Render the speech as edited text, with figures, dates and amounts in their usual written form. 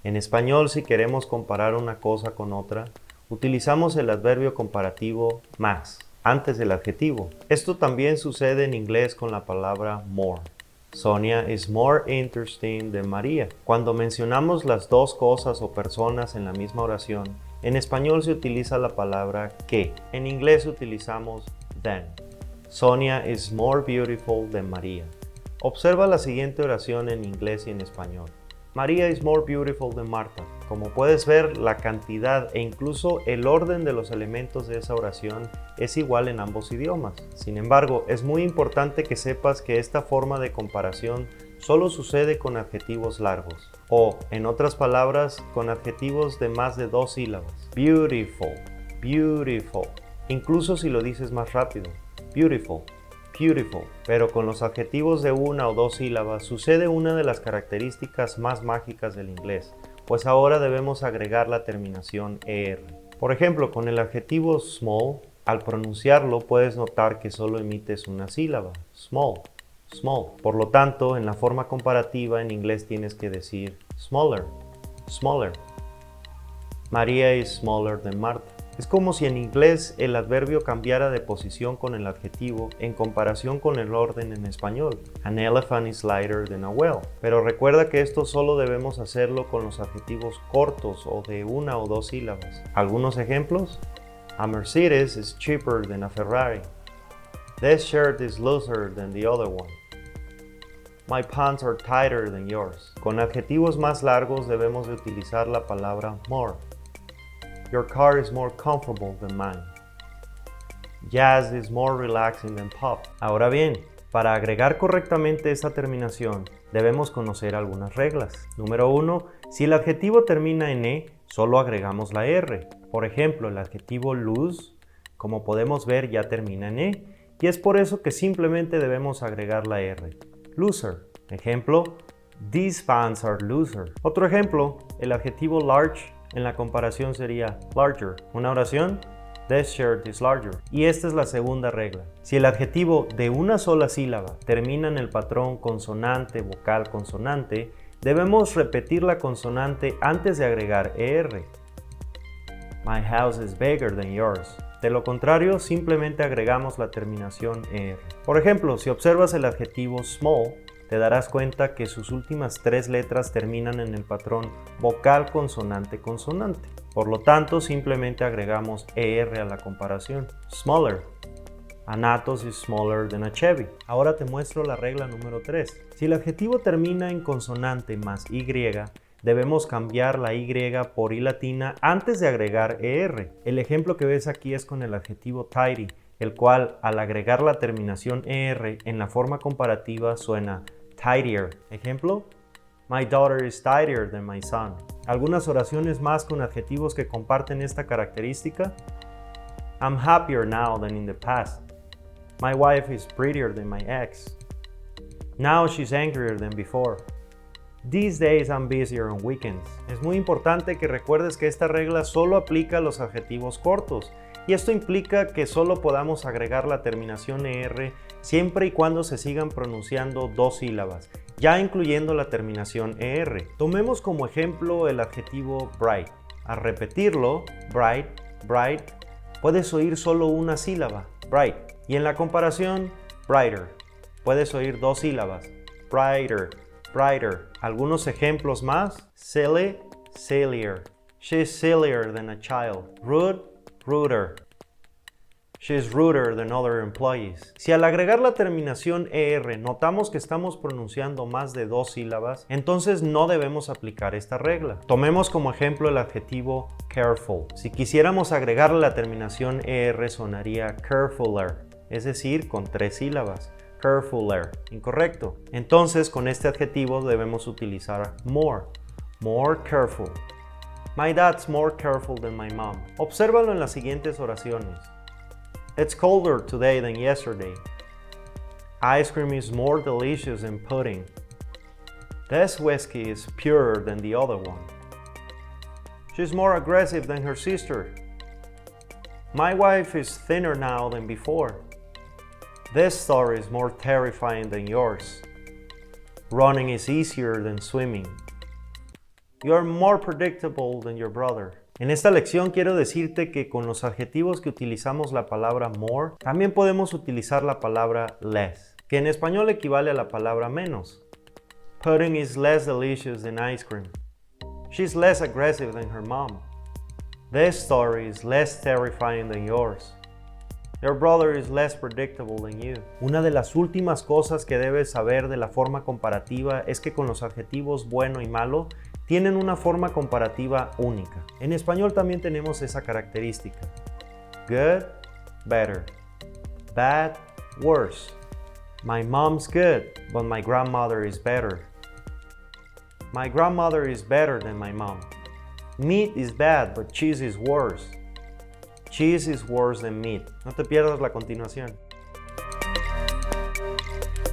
En español, si queremos comparar una cosa con otra, utilizamos el adverbio comparativo más, antes del adjetivo. Esto también sucede en inglés con la palabra more. Sonia is more interesting than Maria. Cuando mencionamos las dos cosas o personas en la misma oración, en español se utiliza la palabra que. En inglés utilizamos than. Sonia is more beautiful than Maria. Observa la siguiente oración en inglés y en español. Maria is more beautiful than Martha. Como puedes ver, la cantidad e incluso el orden de los elementos de esa oración es igual en ambos idiomas. Sin embargo, es muy importante que sepas que esta forma de comparación solo sucede con adjetivos largos, o, en otras palabras, con adjetivos de más de 2 sílabas. Beautiful, beautiful. Incluso si lo dices más rápido. Beautiful, beautiful. Pero con los adjetivos de 1 o 2 sílabas sucede una de las características más mágicas del inglés, pues ahora debemos agregar la terminación ER. Por ejemplo, con el adjetivo small, al pronunciarlo puedes notar que solo emites una sílaba, small, small. Por lo tanto, en la forma comparativa en inglés tienes que decir smaller, smaller. Maria is smaller than Martha. Es como si en inglés el adverbio cambiara de posición con el adjetivo en comparación con el orden en español. An elephant is lighter than a whale. Pero recuerda que esto solo debemos hacerlo con los adjetivos cortos o de 1 o 2 sílabas. ¿Algunos ejemplos? A Mercedes is cheaper than a Ferrari. This shirt is looser than the other one. My pants are tighter than yours. Con adjetivos más largos debemos de utilizar la palabra more. Your car is more comfortable than mine. Jazz is more relaxing than pop. Ahora bien, para agregar correctamente esta terminación, debemos conocer algunas reglas. Número 1. Si el adjetivo termina en E, solo agregamos la R. Por ejemplo, el adjetivo loose, como podemos ver, ya termina en E, y es por eso que simplemente debemos agregar la R. Looser. Ejemplo, these pants are looser. Otro ejemplo, el adjetivo large en la comparación sería larger. Una oración, this shirt is larger. Y esta es la segunda regla. Si el adjetivo de una sola sílaba termina en el patrón consonante, vocal, consonante, debemos repetir la consonante antes de agregar ER. My house is bigger than yours. De lo contrario, simplemente agregamos la terminación ER. Por ejemplo, si observas el adjetivo small, te darás cuenta que sus últimas 3 letras terminan en el patrón vocal consonante consonante. Por lo tanto, simplemente agregamos ER a la comparación. Smaller. An Atos is smaller than a Chevy. Ahora te muestro la regla número 3. Si el adjetivo termina en consonante más Y, debemos cambiar la Y por I latina antes de agregar ER. El ejemplo que ves aquí es con el adjetivo tidy, el cual al agregar la terminación ER en la forma comparativa suena tidier. Ejemplo, my daughter is tidier than my son. Algunas oraciones más con adjetivos que comparten esta característica. I'm happier now than in the past. My wife is prettier than my ex. Now she's angrier than before. These days I'm busier on weekends. Es muy importante que recuerdes que esta regla solo aplica a los adjetivos cortos, y esto implica que solo podamos agregar la terminación ER siempre y cuando se sigan pronunciando 2 sílabas, ya incluyendo la terminación ER. Tomemos como ejemplo el adjetivo bright. Al repetirlo, bright, bright, puedes oír solo una sílaba, bright. Y en la comparación, brighter, puedes oír 2 sílabas, brighter, brighter. Algunos ejemplos más, silly, sillier. She's sillier than a child. Rude, ruder. She's ruder than other employees. Si al agregar la terminación ER notamos que estamos pronunciando más de 2 sílabas, entonces no debemos aplicar esta regla. Tomemos como ejemplo el adjetivo careful. Si quisiéramos agregarle la terminación ER sonaría carefuler, es decir, con 3 sílabas. Carefuler. Incorrecto. Entonces con este adjetivo debemos utilizar more. More careful. My dad's more careful than my mom. Obsérvalo en las siguientes oraciones. It's colder today than yesterday. Ice cream is more delicious than pudding. This whiskey is purer than the other one. She's more aggressive than her sister. My wife is thinner now than before. This story is more terrifying than yours. Running is easier than swimming. You're more predictable than your brother. En esta lección quiero decirte que con los adjetivos que utilizamos la palabra more, también podemos utilizar la palabra less, que en español equivale a la palabra menos. Pudding is less delicious than ice cream. She's less aggressive than her mom. This story is less terrifying than yours. Your brother is less predictable than you. Una de las últimas cosas que debes saber de la forma comparativa es que con los adjetivos bueno y malo tienen una forma comparativa única. En español también tenemos esa característica. Good, better. Bad, worse. My mom's good, but my grandmother is better. My grandmother is better than my mom. Meat is bad, but cheese is worse. Cheese is worse than meat. No te pierdas la continuación.